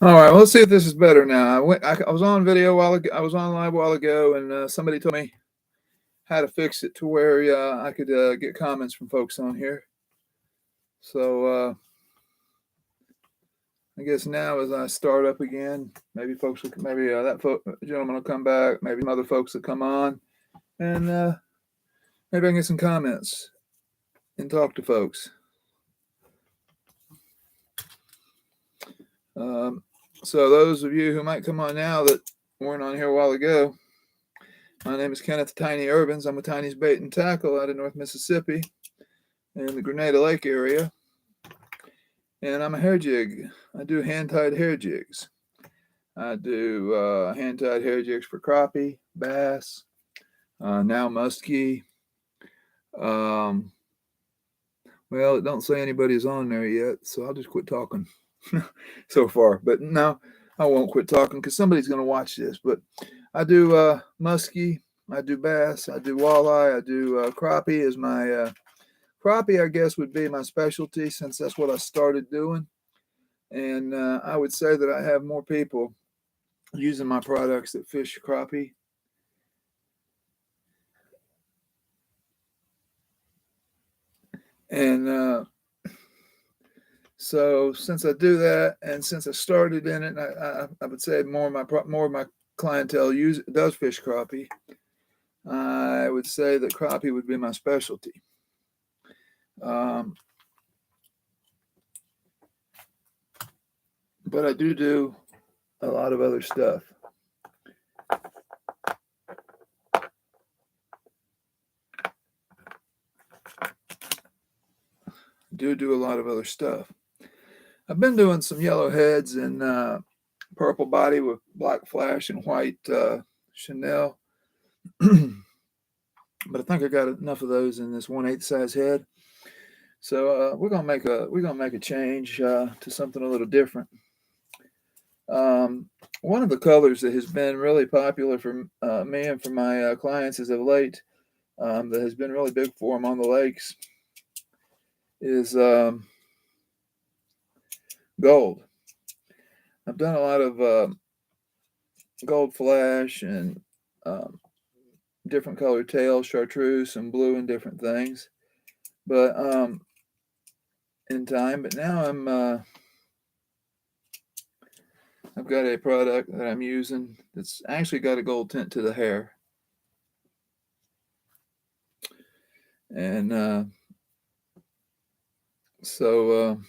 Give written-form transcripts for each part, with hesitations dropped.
All right, well, let's see if this is better now. I was on video while ago, I was on live a while ago, and somebody told me how to fix it to where I could get comments from folks on here. So I guess now as I start up again, maybe folks will, maybe gentleman will come back, maybe some other folks will come on, and maybe I can get some comments and talk to folks. Um, so those of you who might come on now that weren't on here a while ago, my name is Kenneth Tiny Urbans. I'm with Tiny's Bait and Tackle out of North Mississippi in the Grenada Lake area. And I'm a hair jig. I do hand-tied hair jigs. I do hand-tied hair jigs for crappie, bass, now muskie. Well, it don't say anybody's on there yet, so I'll just quit talking so far. But no, I won't quit talking because somebody's going to watch this. But I do muskie, I do bass, I do walleye, I do crappie is my crappie, I guess, would be my specialty since that's what I started doing. And I would say that I have more people using my products that fish crappie. And so since I do that, and since I started in it, I would say more of my clientele does fish crappie. I would say that crappie would be my specialty. But I do a lot of other stuff. Do a lot of other stuff. I've been doing some yellow heads and purple body with black flash and white Chanel. But I think I got enough of those in this 1/8 size head. So we're gonna make a change to something a little different. One of the colors that has been really popular for me and for my clients as of late, that has been really big for them on the lakes, is gold. I've done a lot of gold flash and different colored tails, chartreuse and blue and different things. But in time, but now I've got a product that I'm using that's actually got a gold tint to the hair. And so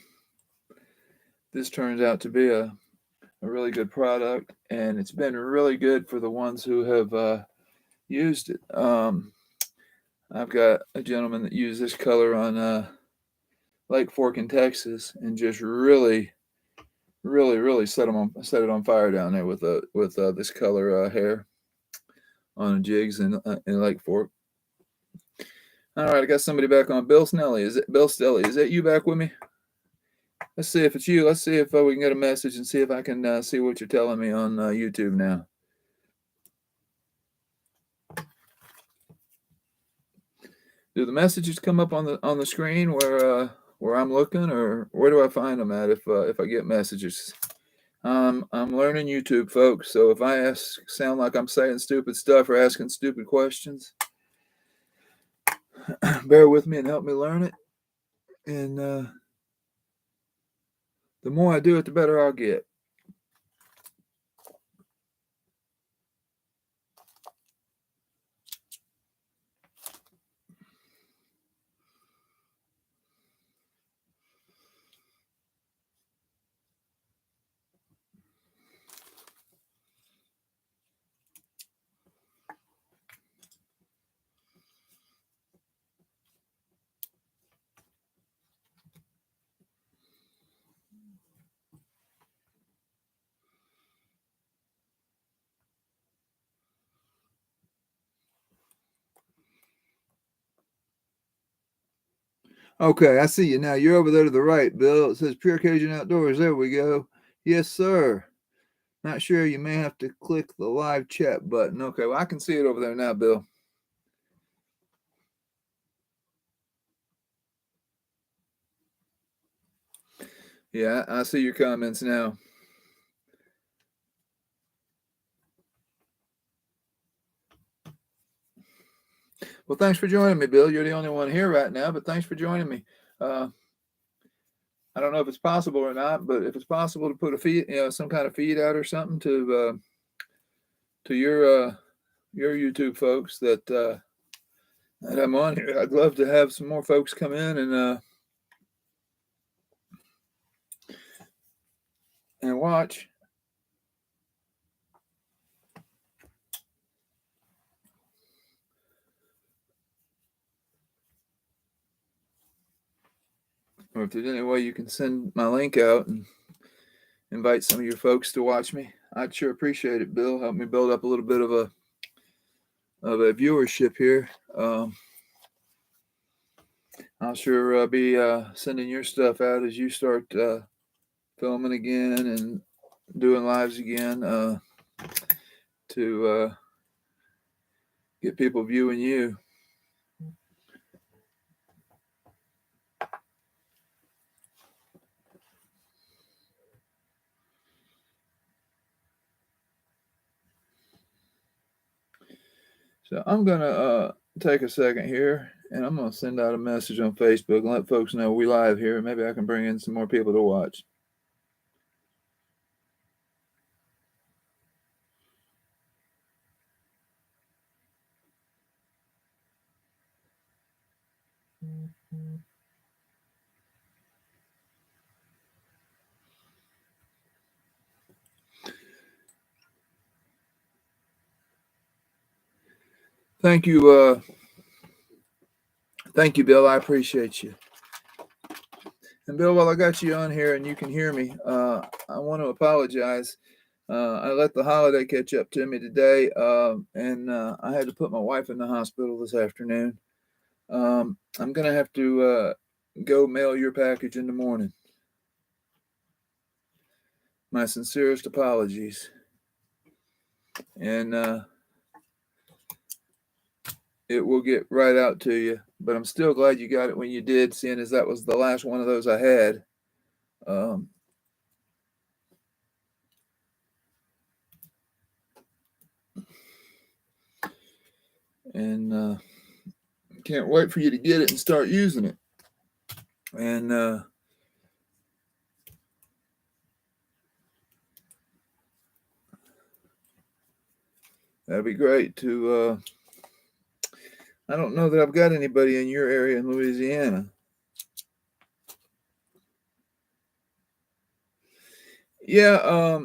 this turns out to be a really good product, and it's been really good for the ones who have used it. I've got a gentleman that used this color on Lake Fork in Texas, and just really set it on fire down there with this color hair on jigs in Lake Fork. All right, I got somebody back on. Bill Snelly, is it Bill Stelly? Is that you back with me? Let's see if it's you. Let's see if we can get a message and see if I can see what you're telling me on YouTube now. Do the messages come up on the screen where I'm looking, or where do I find them at if I get messages? I'm learning YouTube, folks. So if I sound like I'm saying stupid stuff or asking stupid questions, bear with me and help me learn it. And the more I do it, the better I'll get. Okay, I see you now. You're over there to the right, Bill. It says Pure Cajun Outdoors. There we go. Yes, sir. Not sure. You may have to click the live chat button. Okay, well, I can see it over there now, Bill. Yeah, I see your comments now. Well, thanks for joining me, Bill. You're the only one here right now, but thanks for joining me. I don't know if it's possible or not, but if it's possible to put a feed, some kind of feed out or something to your YouTube folks that I'm on here, I'd love to have some more folks come in and watch. Or if there's any way you can send my link out and invite some of your folks to watch me, I'd sure appreciate it, Bill. Help me build up a little bit of a viewership here. I'll sure be sending your stuff out as you start filming again and doing lives again to get people viewing you. So I'm going to take a second here, and I'm going to send out a message on Facebook and let folks know we live here. Maybe I can bring in some more people to watch. Thank you, Bill. I appreciate you. And Bill, while I got you on here and you can hear me, I want to apologize. I let the holiday catch up to me today, and I had to put my wife in the hospital this afternoon. I'm going to have to go mail your package in the morning. My sincerest apologies. And it will get right out to you. But I'm still glad you got it when you did, seeing as that was the last one of those I had. And can't wait for you to get it and start using it. And that'd be great to. I don't know that I've got anybody in your area in Louisiana. Yeah,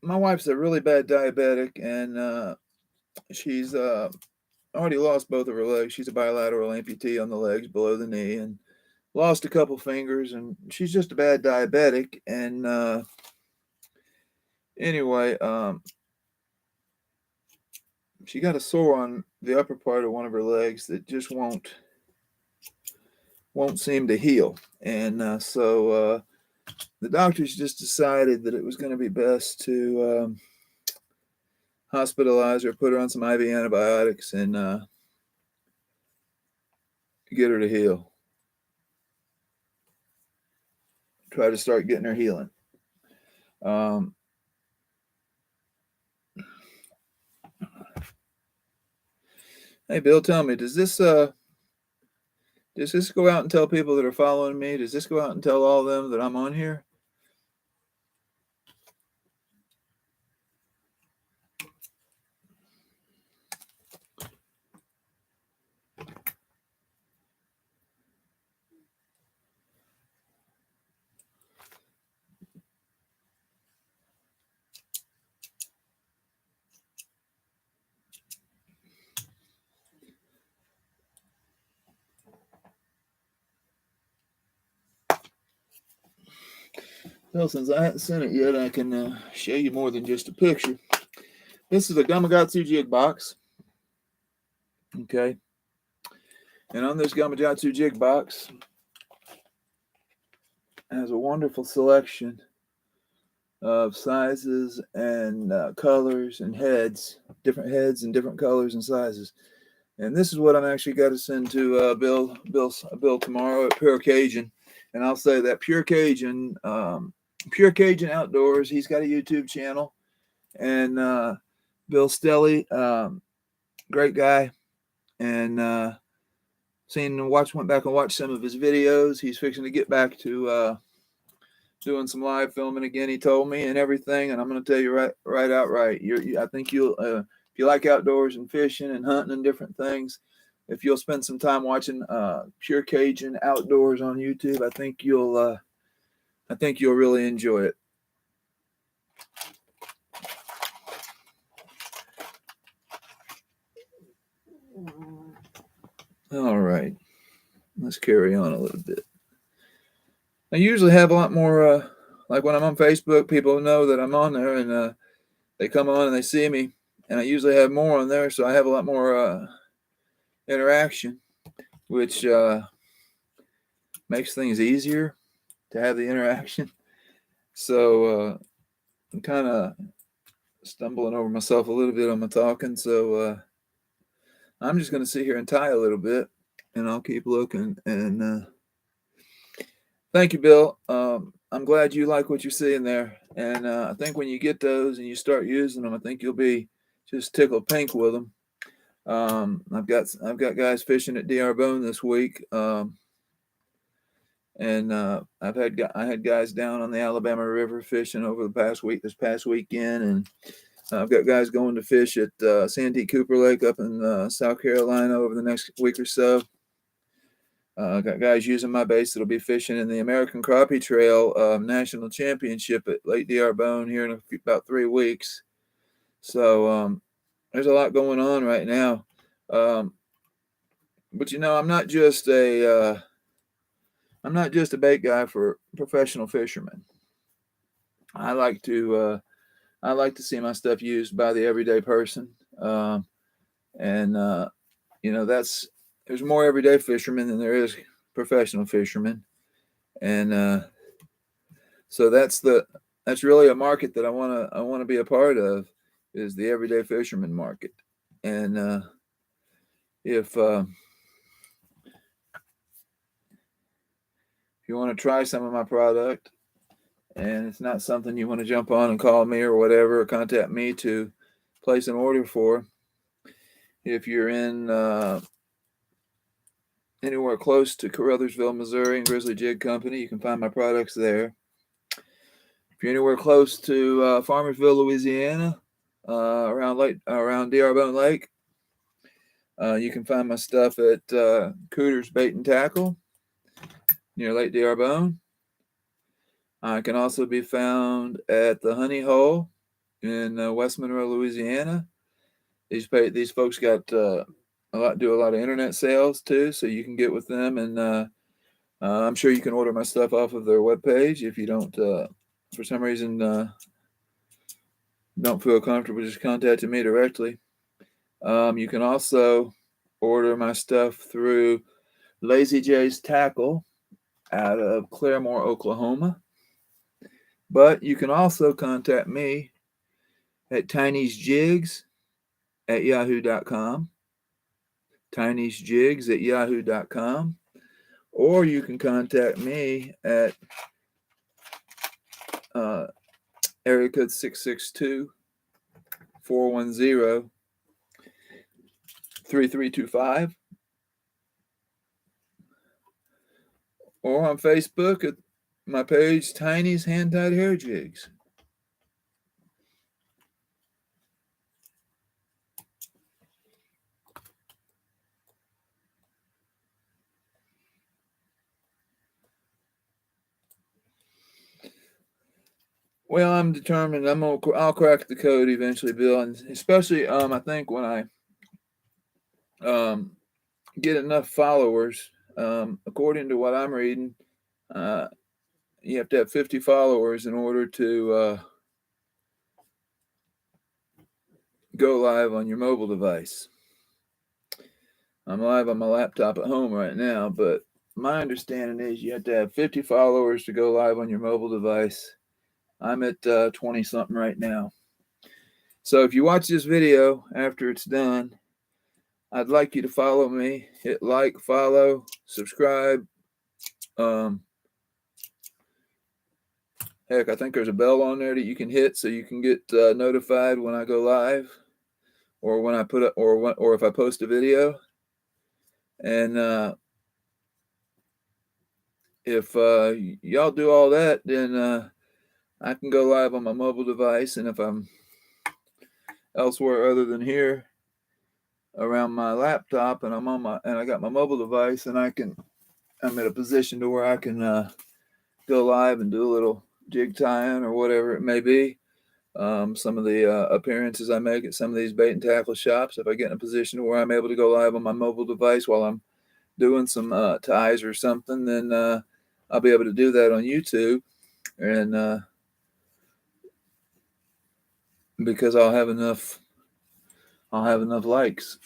my wife's a really bad diabetic, and she's already lost both of her legs. She's a bilateral amputee on the legs below the knee, and lost a couple fingers, and she's just a bad diabetic. And anyway, she got a sore on the upper part of one of her legs that just won't seem to heal. And so the doctors just decided that it was going to be best to hospitalize her, put her on some IV antibiotics, and get her to heal. Try to start getting her healing. Hey, Bill, tell me, does this go out and tell people that are following me? Does this go out and tell all of them that I'm on here? Well, since I haven't sent it yet, I can show you more than just a picture. This is a Gamakatsu jig box. Okay. And on this Gamakatsu jig box has a wonderful selection of sizes and colors and heads, different heads and different colors and sizes. And this is what I'm actually got to send to Bill tomorrow at Pure Cajun. And I'll say that Pure Cajun Outdoors, he's got a YouTube channel. And Bill Stelly, great guy. and went back and watched some of his videos. He's fixing to get back to doing some live filming again. He told me and everything, and I'm going to tell you right outright. I think you'll if you like outdoors and fishing and hunting and different things, if you'll spend some time watching Pure Cajun Outdoors on YouTube, I think you'll really enjoy it. All right, let's carry on a little bit. I usually have a lot more, like when I'm on Facebook, people know that I'm on there, and they come on and they see me, and I usually have more on there, so I have a lot more interaction, which makes things easier to have the interaction. So I'm kind of stumbling over myself a little bit on my talking, so I'm just going to sit here and tie a little bit, and I'll keep looking. And thank you, Bill. I'm glad you like what you're seeing there, and I think when you get those and you start using them, I think you'll be just tickled pink with them. I've got guys fishing at DR Bone this week, and I had guys down on the Alabama River fishing over this past weekend, and I've got guys going to fish at Santee Cooper Lake up in South Carolina over the next week or so. I've got guys using my base that'll be fishing in the American Crappie Trail National Championship at Lake DR Bone here in about 3 weeks. So there's a lot going on right now. But I'm not just a bait guy for professional fishermen. I like to see my stuff used by the everyday person, and there's more everyday fishermen than there is professional fishermen, and so that's really a market that I want to be a part of, is the everyday fisherman market. And if you want to try some of my product, and it's not something you want to jump on and call me or whatever, or contact me to place an order for, if you're in anywhere close to Caruthersville, Missouri, and Grizzly Jig Company, you can find my products there. If you're anywhere close to Farmersville, Louisiana, around DR Bone Lake, you can find my stuff at Cooter's Bait and Tackle near Lake DR Bone. I can also be found at the Honey Hole in West Monroe, Louisiana. These folks got do a lot of internet sales too, so you can get with them, and I'm sure you can order my stuff off of their webpage if you don't, for some reason, don't feel comfortable just contacting me directly. You can also order my stuff through Lazy J's Tackle out of Claremore, Oklahoma. But you can also contact me at Tiny's Jigs at yahoo.com. Tiny's Jigs at yahoo.com. Or you can contact me at area code 662-410-3325. Or on Facebook at my page, Tiny's Hand-Tied Hair Jigs. Well, I'm determined. I'll crack the code eventually, Bill, and especially I think when I get enough followers. According to what I'm reading, you have to have 50 followers in order to go live on your mobile device. I'm live on my laptop at home right now, but my understanding is you have to have 50 followers to go live on your mobile device. I'm at 20 something right now. So if you watch this video after it's done, I'd like you to follow me. Hit like, follow, subscribe. Heck, I think there's a bell on there that you can hit so you can get notified when I go live, or when I put up, or if I post a video. And if y'all do all that, then I can go live on my mobile device. And if I'm elsewhere other than here around my laptop, and I got my mobile device, and I'm in a position to where I can go live and do a little jig tying or whatever it may be. Some of the appearances I make at some of these bait and tackle shops, if I get in a position where I'm able to go live on my mobile device while I'm doing some ties or something, then I'll be able to do that on YouTube, and because I'll have enough likes.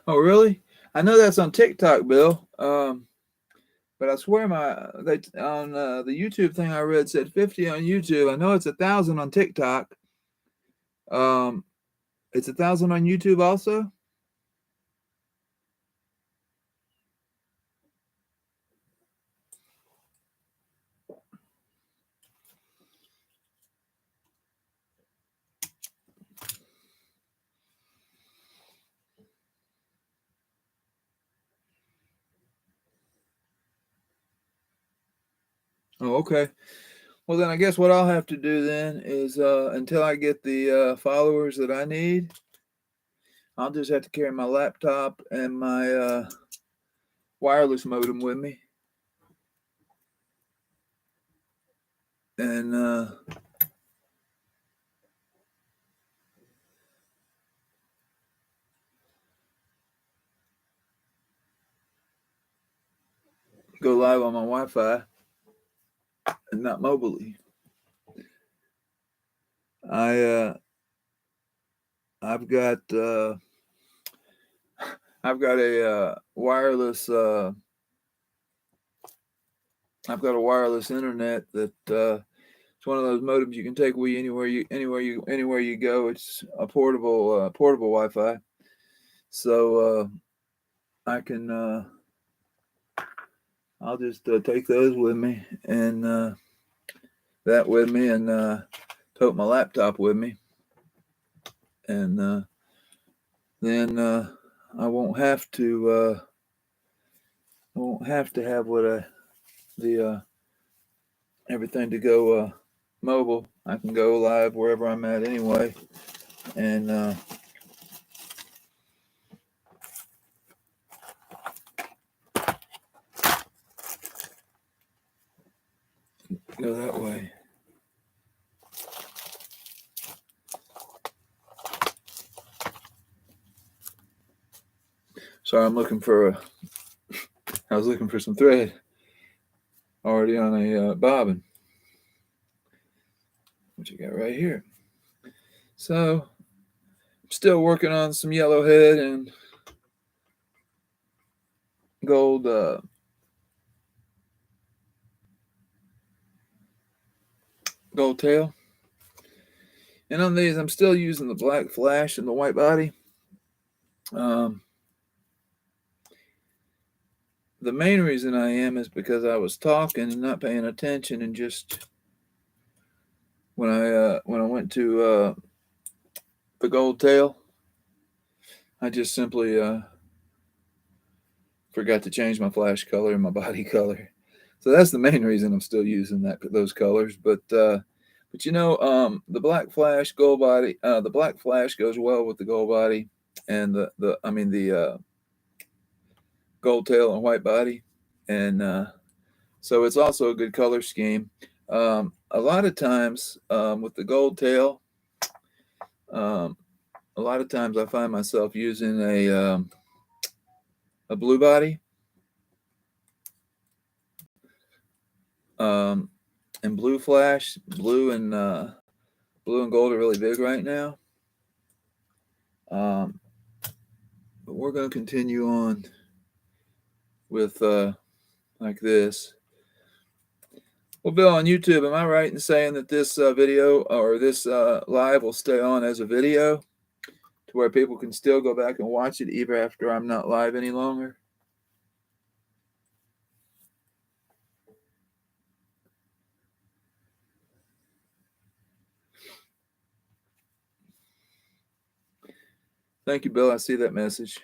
Oh, really? I know that's on TikTok, Bill. But I swear they on the YouTube thing I read said 50 on YouTube. I know it's 1,000 on TikTok. Um, it's 1,000 on YouTube also. Oh, okay. Well, then I guess what I'll have to do then is until I get the followers that I need, I'll just have to carry my laptop and my wireless modem with me, and go live on my Wi-Fi and not mobilely. I I've got I've got a wireless I've got a wireless internet that it's one of those modems you can take with you anywhere you go. It's a portable Wi-Fi, so I can I'll just take those with me and that with me and tote my laptop with me, and then I won't have to have the everything to go mobile. I can go live wherever I'm at anyway, and go that way. Sorry, I was looking for some thread already on a bobbin, which you got right here. So I'm still working on some yellowhead and gold gold tail. And on these, I'm still using the black flash and the white body. The main reason I am is because I was talking and not paying attention, and just when I went to the gold tail, I just simply forgot to change my flash color and my body color. So that's the main reason I'm still using those colors. But you know, the black flash gold body, the black flash goes well with the gold body, and the gold tail and white body, and so it's also a good color scheme. A lot of times with the gold tail, um, a lot of times I find myself using a blue body, um, and blue flash. Blue and gold are really big right now. But we're going to continue on with like this. Well, Bill, on YouTube, am I right in saying that this video or this live will stay on as a video to where people can still go back and watch it even after I'm not live any longer? Thank you, Bill. I see that message.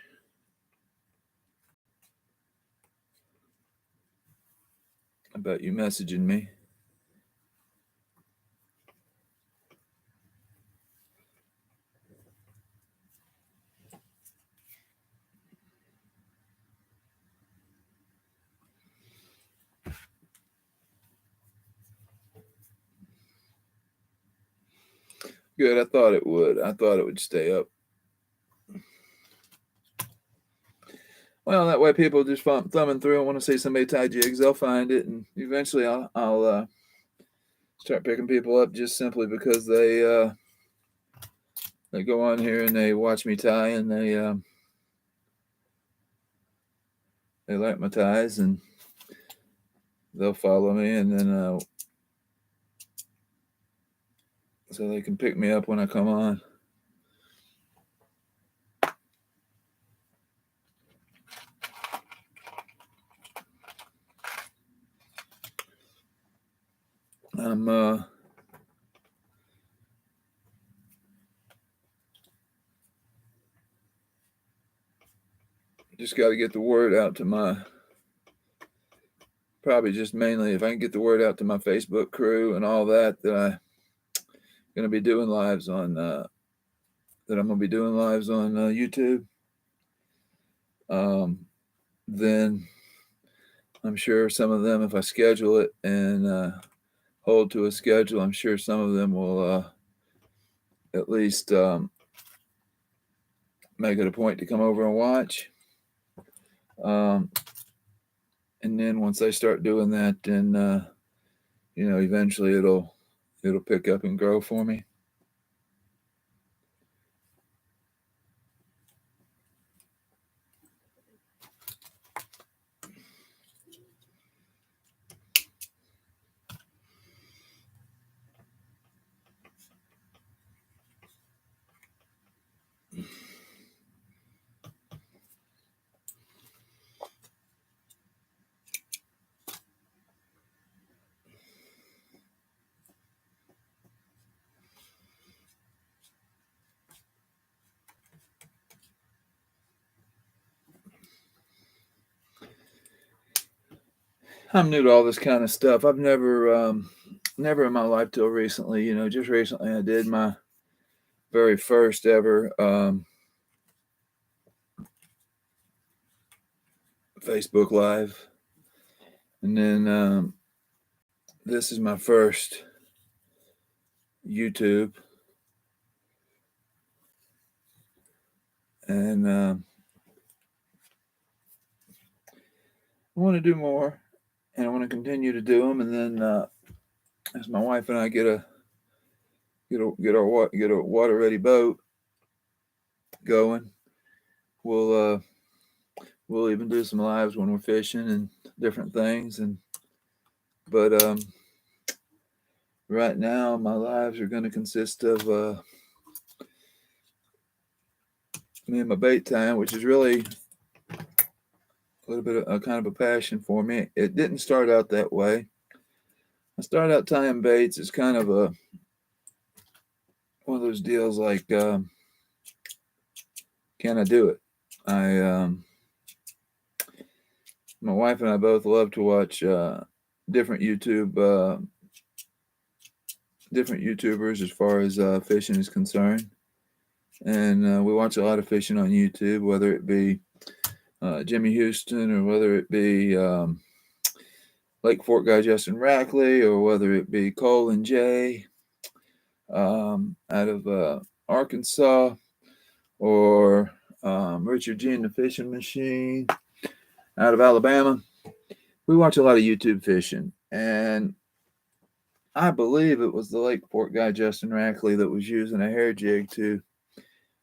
About you messaging me. Good. I thought it would. I thought it would stay up. Well, that way people just thumbing through and want to see somebody tie jigs, they'll find it, and eventually I'll start picking people up just simply because they go on here and they watch me tie, and they like my ties, and they'll follow me, and then so they can pick me up when I come on. I'm just got to get the word out to probably just mainly if I can get the word out to my Facebook crew and all that I'm going to be doing lives on YouTube. Then I'm sure some of them, if I schedule it and hold to a schedule, I'm sure some of them will at least make it a point to come over and watch. And then once I start doing that, then eventually it'll pick up and grow for me. I'm new to all this kind of stuff. I've never in my life till recently, just recently I did my very first ever Facebook Live. And then this is my first YouTube. And I want to do more, and I want to continue to do them. And then as my wife and I get a water ready boat going, we'll even do some lives when we're fishing and different things. But right now my lives are going to consist of me and my bait tying, which is really a little bit of a kind of a passion for me. It didn't start out that way. I started out tying baits as kind of one of those deals like, can I do it? My wife and I both love to watch different YouTubers as far as fishing is concerned, and we watch a lot of fishing on YouTube, whether it be Jimmy Houston or whether it be Lake Fork guy Justin Rackley or whether it be Cole and Jay out of Arkansas, or Richard G and the Fishing Machine out of Alabama. We watch a lot of YouTube fishing, and I believe it was the Lake Fork guy Justin Rackley that was using a hair jig to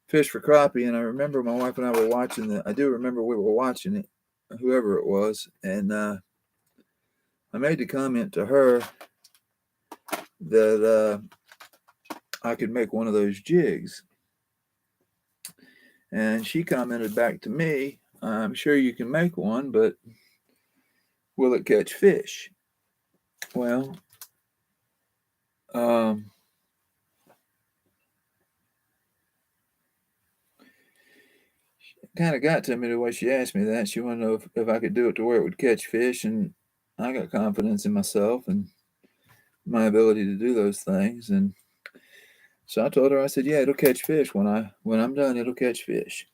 fish for crappie. And I remember my wife and I were watching it. I do remember we were watching it, whoever it was, and I I made the comment to her that I could make one of those jigs. And she commented back to me, I'm sure you can make one, but will it catch fish? Well, kind of got to me the way she asked me that. She wanted to know if I could do it to where it would catch fish, and I got confidence in myself and my ability to do those things. And so I told her, I said, yeah, it'll catch fish. When I'm done, it'll catch fish.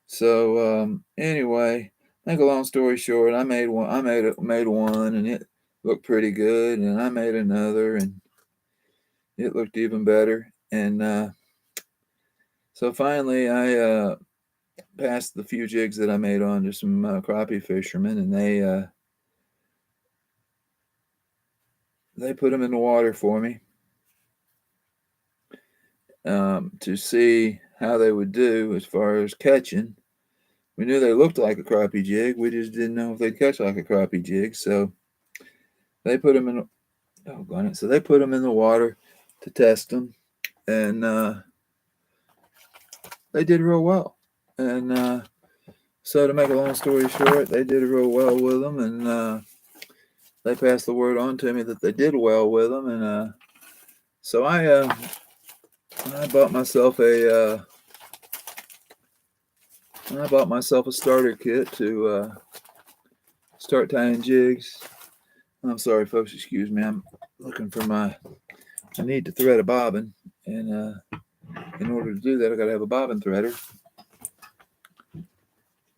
So anyway, make a long story short, I made one. I made one, and it looked pretty good. And I made another, and it looked even better. And so finally, I passed the few jigs that I made on to some crappie fishermen, and they put them in the water for me to see how they would do as far as catching. We knew they looked like a crappie jig. We just didn't know if they'd catch like a crappie jig. So they put them in. So they put them in the water to test them, and they did real well. And so to make a long story short, they did real well with them, and they passed the word on to me that they did well with them. And so I bought myself a starter kit to start tying jigs. I'm sorry, folks. Excuse me. I'm looking for I need to thread a bobbin, and in order to do that, I got to have a bobbin threader.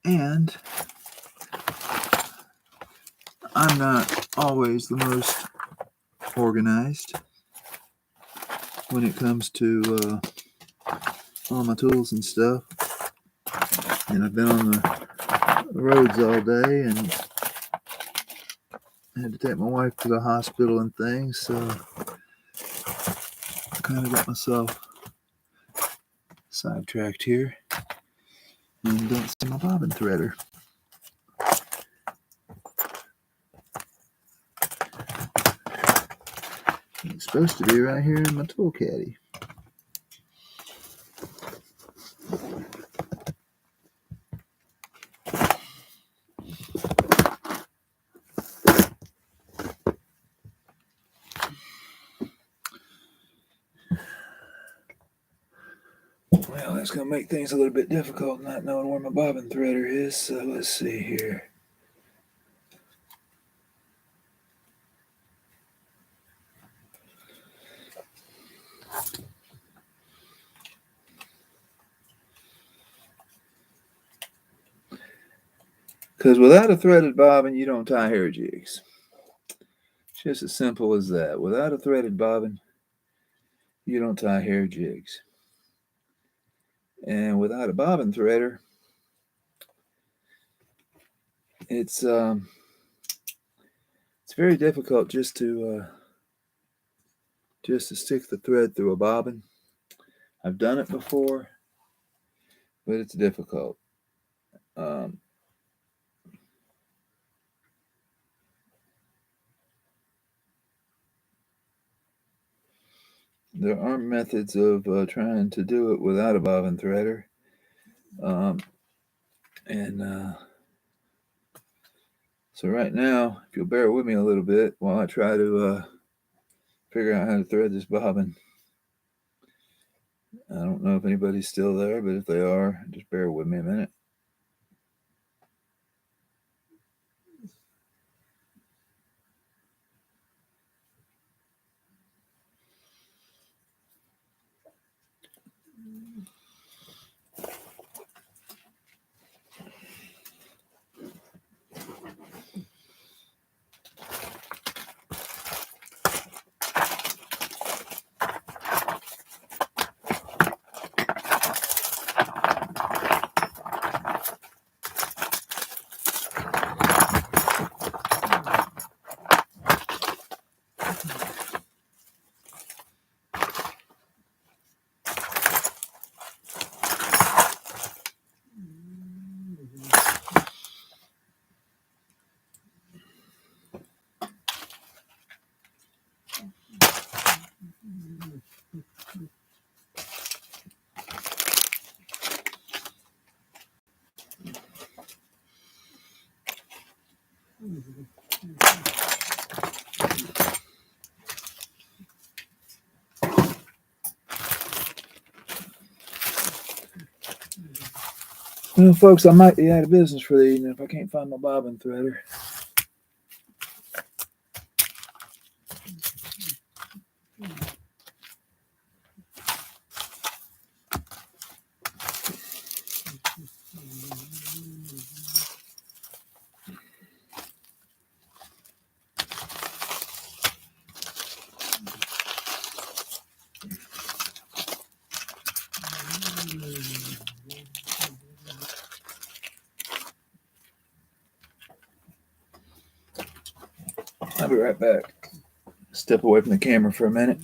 And I'm not always the most organized when it comes to all my tools and stuff. And I've been on the roads all day, and I had to take my wife to the hospital and things, so I kind of got myself sidetracked here and don't see my bobbin threader. It's supposed to be right here in my tool caddy. Well, that's going to make things a little bit difficult not knowing where my bobbin threader is, so let's see here. Because without a threaded bobbin, you don't tie hair jigs. It's just as simple as that. Without a threaded bobbin, you don't tie hair jigs. And without a bobbin threader, it's very difficult just to stick the thread through a bobbin. I've done it before, but it's difficult. There are methods of trying to do it without a bobbin threader. So right now, if you'll bear with me a little bit while I try to figure out how to thread this bobbin. I don't know if anybody's still there, but if they are, just bear with me a minute. Well, folks, I might be out of business for the evening if I can't find my bobbin threader. I'll be right back. Step away from the camera for a minute.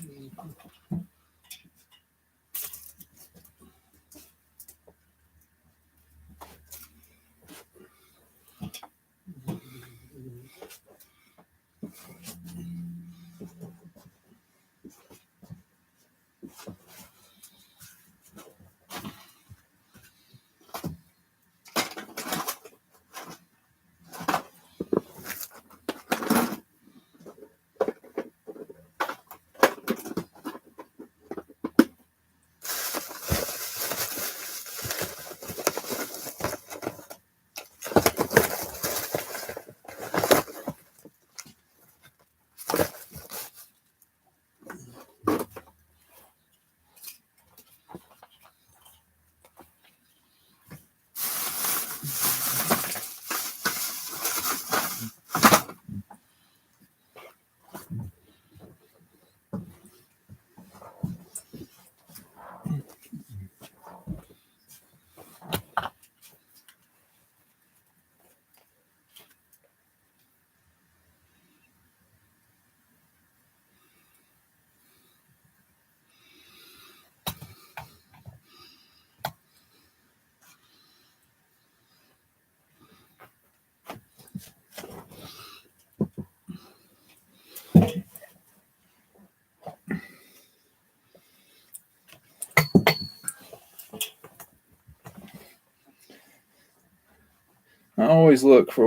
I always look for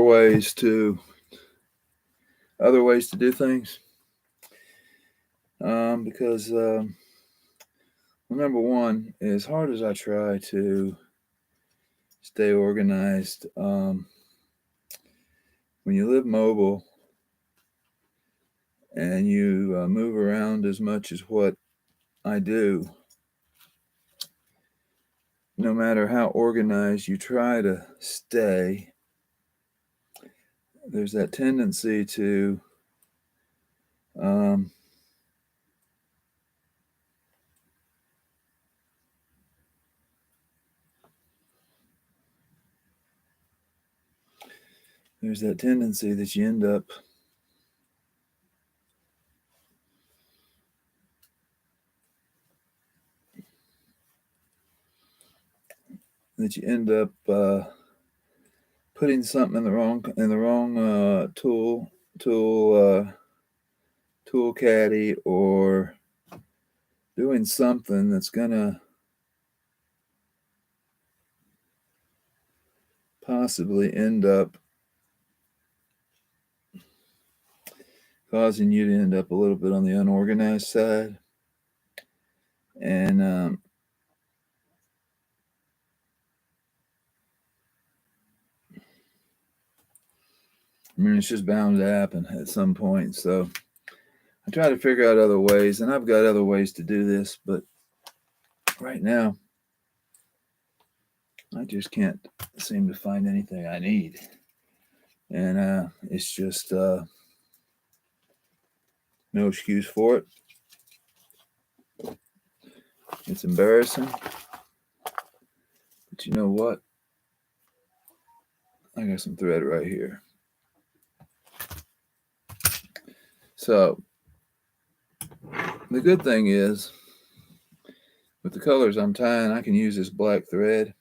other ways to do things. Because number one, as hard as I try to stay organized, when you live mobile and you move around as much as what I do, no matter how organized you try to stay, there's that tendency to um, that you end up putting something in the wrong tool caddy, or doing something that's gonna possibly end up causing you to end up a little bit on the unorganized side. And I mean, it's just bound to happen at some point. So I try to figure out other ways, and I've got other ways to do this, but right now I just can't seem to find anything I need. And it's just no excuse for it. It's embarrassing. But you know what? I got some thread right here. So the good thing is, with the colors I'm tying, I can use this black thread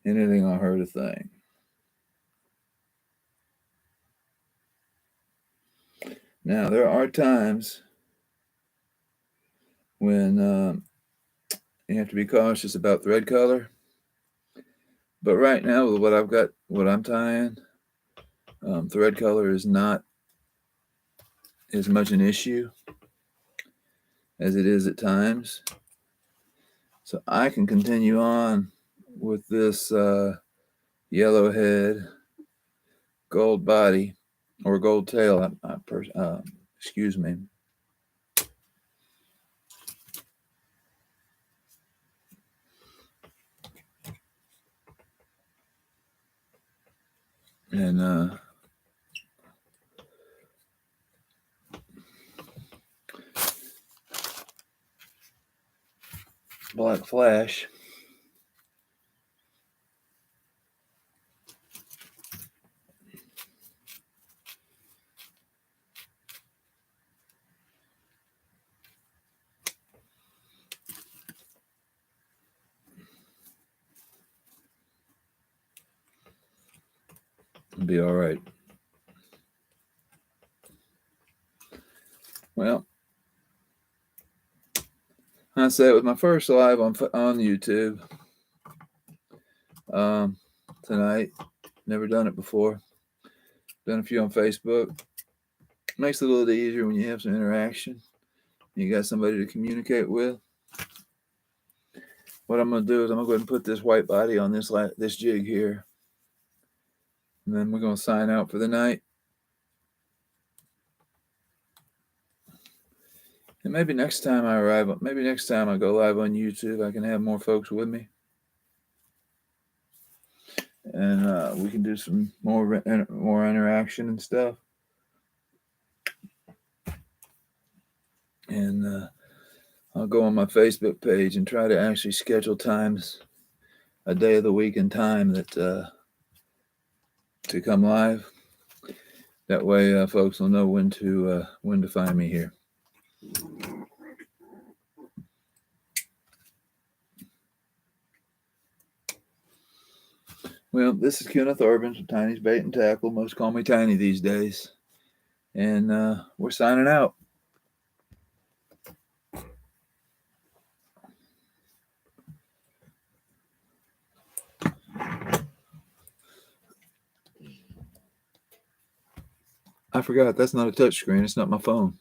and it ain't gonna hurt a thing. Now, there are times when you have to be cautious about thread color. But right now, with what I'm tying, thread color is not as much an issue as it is at times. So I can continue on with this yellowhead gold body or gold tail. Excuse me. And black flash. It'll be all right. Well, I say it was my first live on YouTube tonight. Never done it before. Done a few on Facebook. Makes it a little easier when you have some interaction. You got somebody to communicate with. What I'm going to do is I'm going to go ahead and put this white body on this jig here. And then we're going to sign out for the night. And maybe next time I go live on YouTube, I can have more folks with me. And we can do some more interaction and stuff. And I'll go on my Facebook page and try to actually schedule times, a day of the week and time that to come live. That way, folks will know when to find me here. Well, this is Kenneth Urbans with Tiny's Bait and Tackle. Most call me Tiny these days. And we're signing out. I forgot, that's not a touch screen. It's not my phone.